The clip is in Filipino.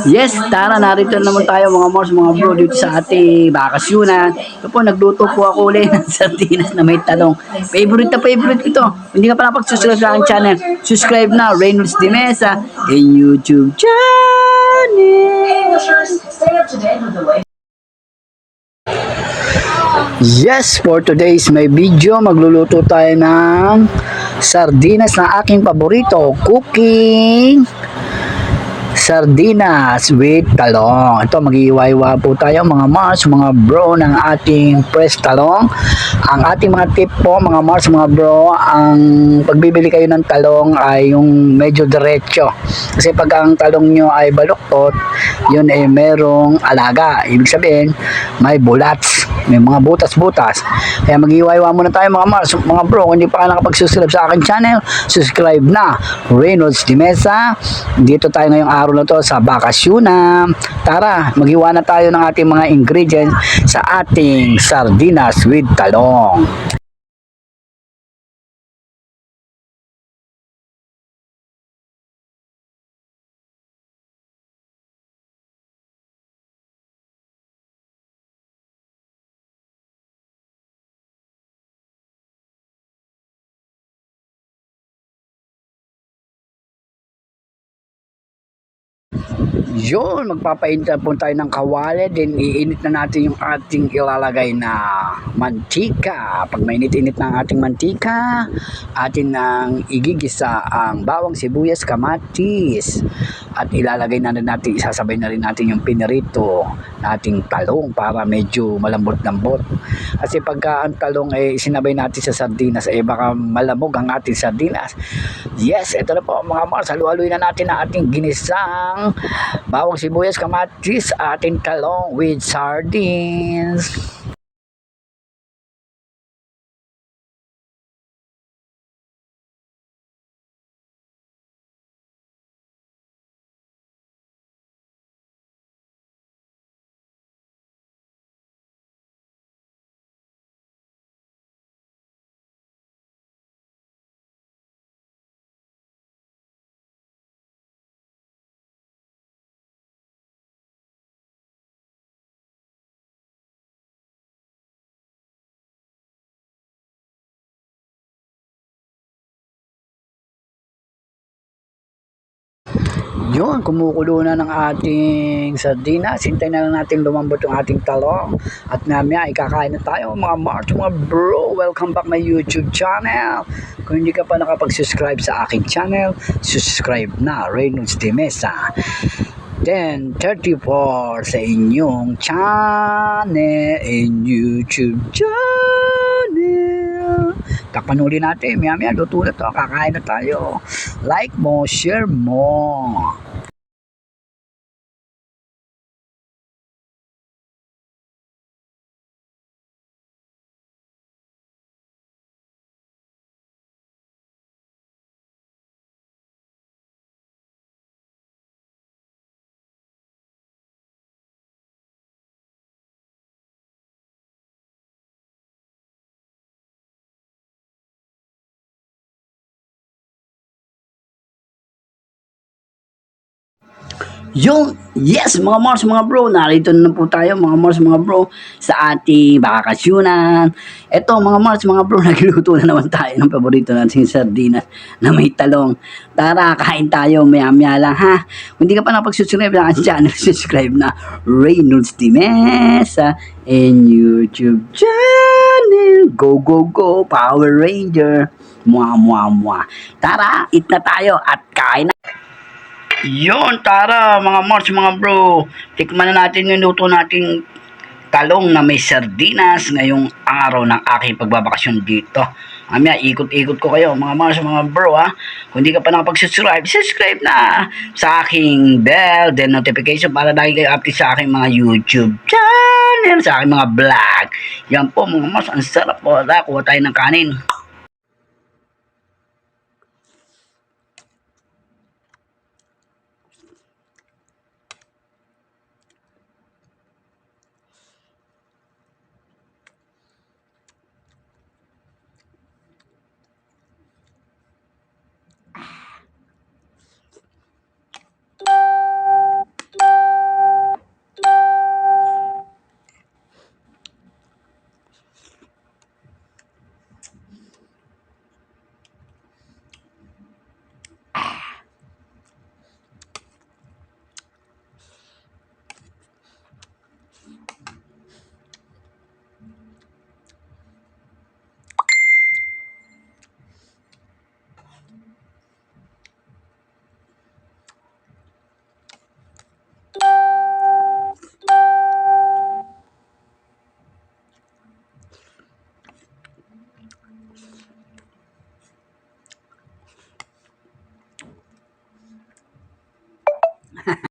Yes, tara, narito naman tayo mga Mars, mga bro, dito sa ating bakasyunan. Ito po, nagluto po ako ulit ng sardinas na may talong. Favorite na favorite ito. Hindi ka pa nakapag-subscribe sa aking channel, subscribe na, Reynolds de Mesa, in YouTube channel. Yes, for today's may video, magluluto tayo ng sardinas na aking paborito, cooking sardinas with talong. Ito, mag-iiwa-iwa po tayo mga Mars, mga bro, ng ating press talong. Ang ating mga tip po mga Mars, mga bro, ang pagbibili kayo ng talong ay yung medyo diretso. Kasi pag ang talong nyo ay baluktot, yun ay merong alaga. Ibig sabihin, may bulats, may mga butas-butas. Kaya mag-iwa-iwa muna tayo mga Mars, mga bro. Kung hindi pa ka nakapag-subscribe sa aking channel, subscribe na, Reynolds de Mesa. Dito tayo ngayong araw na to sa bakasyunan. Tara, maghiwa na tayo ng ating mga ingredients sa ating sardinas with talong. Yun, magpapainta po tayo ng kawali, then iinit na natin yung ating ilalagay na mantika. Pag mainit-init na ang ating mantika, atin nang igigisa ang bawang, sibuyas, kamatis. At ilalagay na natin, isasabay na rin natin yung pinirito na ating talong para medyo malambot-lambot. Kasi pagka ang talong ay sinabay natin sa sardinas, baka malamog ang ating sardinas. Yes, ito na po mga Mars, halu-haluin na natin ang ating ginisang bawang, sibuyas, kamatis, ating talong with sardines. Yun, kumukulo na ng ating sardinas. Hintayin na lang natin lumambot yung ating talong. At mamaya, ikakain na tayo mga Mars, mga bro. Welcome back my YouTube channel. Kung hindi ka pa nakapag-subscribe sa aking channel, subscribe na, Reynolds de Mesa. 10:34 sa inyong channel in YouTube channel. Takpan uli natin, maya luto na to, kakain na tayo. Like mo, share mo. Yung, yes mga Mars, mga bro, narito na po tayo mga Mars, mga bro, sa ating bakasyunan. Eto mga Mars, mga bro, nagluto na naman tayo ng paborito nating sardinas na may talong. Tara, kain tayo, maya lang ha. Kung hindi ka pa nakapag-subscribe sa aking channel, subscribe na, Reynolds de Mesa in YouTube channel. Go, go, go, Power Ranger. Mwa. Tara, eat na tayo at kain na. Yun, tara mga Mars, mga bro. Tikman na natin yung luto nating talong na may sardinas ngayong araw ng aking pagbabakasyon dito. Mamaya, ikot-ikot ko kayo mga Mars, mga bro ha. Kung hindi ka pa nakapag-subscribe, subscribe na sa aking bell, then notification para lagi kayo update sa aking mga YouTube channel, sa aking mga vlog. Yan po mga Mars, ang sarap po. Kuha tayo ng kanin.